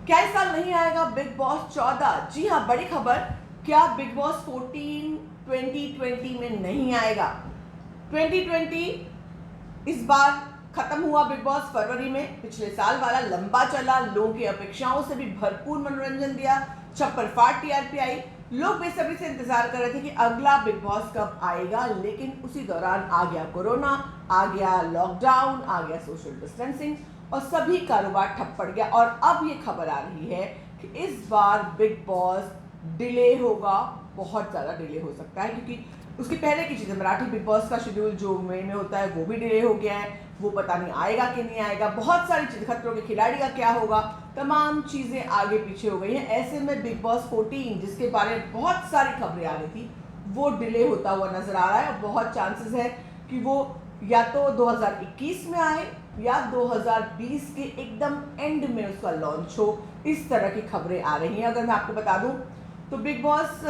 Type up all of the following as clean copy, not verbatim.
क्या इस साल नहीं आएगा बिग बॉस 14? जी हाँ, बड़ी खबर। क्या बिग बॉस 14 2020 में नहीं आएगा? 2020 इस बार खत्म हुआ। बिग बॉस फरवरी में पिछले साल वाला लंबा चला, लोगों की अपेक्षाओं से भी भरपूर मनोरंजन दिया, छप्पर फाड़ टीआरपी आई। लोग बेसब्री से इंतजार कर रहे थे कि अगला बिग बॉस कब आएगा, लेकिन उसी दौरान आ गया कोरोना, आ गया लॉकडाउन, आ गया सोशल डिस्टेंसिंग और सभी कारोबार ठप पड़ गया। और अब ये खबर आ रही है कि इस बार बिग बॉस डिले होगा, बहुत ज़्यादा डिले हो सकता है, क्योंकि उसकी पहले की चीज़ है। मराठी बिग बॉस का शेड्यूल जो मई में होता है वो भी डिले हो गया है, वो पता नहीं आएगा कि नहीं आएगा। बहुत सारी चीज़, खतरों के खिलाड़ी का क्या होगा, तमाम चीज़ें आगे पीछे हो गई हैं। ऐसे में बिग बॉस 14 जिसके बारे में बहुत सारी खबरें आ रही थी, वो डिले होता हुआ नजर आ रहा है। और बहुत चांसेस है कि वो या तो 2021 में आए या 2020 के एकदम एंड में उसका लॉन्च हो। इस तरह की खबरें आ रही हैं। अगर मैं आपको बता दूं तो बिग बॉस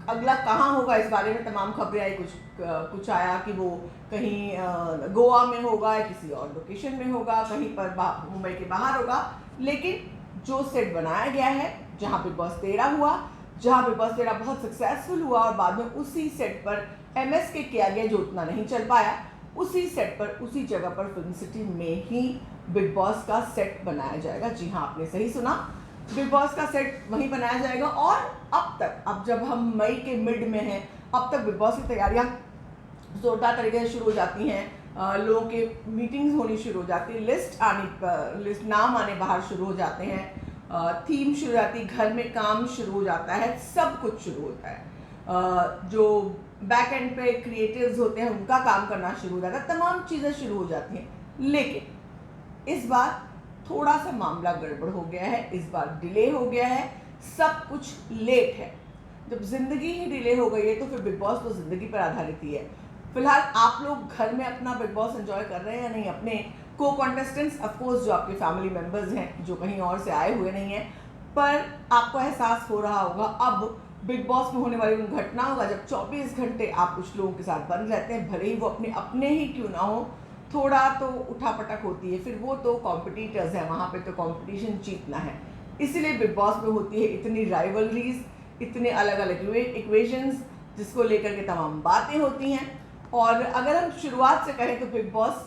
अगला कहाँ होगा, इस बारे में तमाम खबरें आई। कुछ आया कि वो कहीं गोवा में होगा या किसी और लोकेशन में होगा, कहीं पर मुंबई के बाहर होगा। लेकिन जो सेट बनाया गया है, जहाँ बिग बॉस 13 हुआ, जहाँ बिग बॉस 13 बहुत सक्सेसफुल हुआ और बाद में उसी सेट पर MSK किया गया जो उतना नहीं चल पाया, उसी सेट पर, उसी जगह पर, फिल्म सिटी में ही बिग बॉस का सेट बनाया जाएगा। जी हाँ, आपने सही सुना, बिग बॉस का सेट वहीं बनाया जाएगा। और अब जब हम मई के मिड में हैं, अब तक बिग बॉस की तैयारियां जोरदार तरीके से शुरू हो जाती हैं। लोगों के मीटिंग्स होनी शुरू हो जाती है, लिस्ट नाम आने बाहर शुरू हो जाते हैं, थीम शुरू हो जाती है, घर में काम शुरू हो जाता है, सब कुछ शुरू होता है। जो बैक एंड पे क्रिएटिव्स होते हैं उनका काम करना शुरू हो जाता है, तमाम चीज़ें शुरू हो जाती हैं। लेकिन इस बार थोड़ा सा मामला गड़बड़ हो गया है, इस बार डिले हो गया है, सब कुछ लेट है। जब जिंदगी ही डिले हो गई है तो फिर बिग बॉस तो जिंदगी पर आधारित ही है। फिलहाल आप लोग घर में अपना बिग बॉस एंजॉय कर रहे हैं या नहीं? अपने को कॉन्टेस्टेंट्स, ऑफकोर्स जो आपके फैमिली मेंबर्स हैं, जो कहीं और से आए हुए नहीं हैं, पर आपको एहसास हो रहा होगा अब बिग बॉस में होने वाली उन घटनाओं का, जब 24 घंटे आप कुछ लोगों के साथ बंद रहते हैं, भले ही वो अपने ही क्यों ना हो, थोड़ा तो उठापटक होती है। फिर वो तो कॉम्पिटिटर्स हैं, वहाँ पे तो कंपटीशन जीतना है। इसीलिए बिग बॉस में होती है इतनी राइवलरीज, इतने अलग अलग इक्वेशंस, जिसको लेकर के तमाम बातें होती हैं। और अगर हम शुरुआत से कहें तो बिग बॉस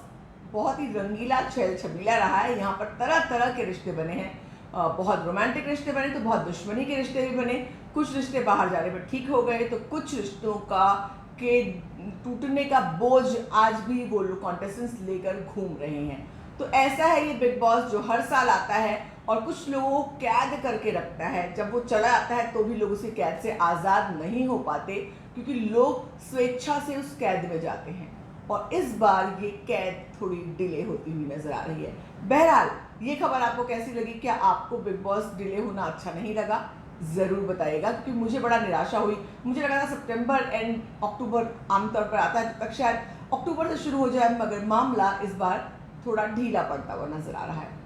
बहुत ही रंगीला छेल छबीला रहा है। यहाँ पर तरह तरह के रिश्ते बने हैं, बहुत रोमांटिक रिश्ते बने तो बहुत दुश्मनी के रिश्ते भी बने। कुछ रिश्ते बाहर जाने पर ठीक हो गए तो कुछ रिश्तों के टूटने का बोझ आज भी वो लोग कॉन्टेस्टेंट्स लेकर घूम रहे हैं। तो ऐसा है ये बिग बॉस, जो हर साल आता है और कुछ लोगों को कैद करके रखता है। जब वो चला आता है तो भी लोग उसी कैद से आज़ाद नहीं हो पाते, क्योंकि लोग स्वेच्छा से उस कैद में जाते हैं। और इस बार ये कैद थोड़ी डिले होती हुई नजर आ रही है। बहरहाल, ये खबर आपको कैसी लगी? क्या आपको बिग बॉस डिले होना अच्छा नहीं लगा? ज़रूर बताइएगा, क्योंकि मुझे बड़ा निराशा हुई। मुझे लगा था सितंबर एंड अक्टूबर आमतौर पर आता है, तब तक शायद अक्टूबर से शुरू हो जाए, मगर मामला इस बार थोड़ा ढीला पड़ता हुआ नजर आ रहा है।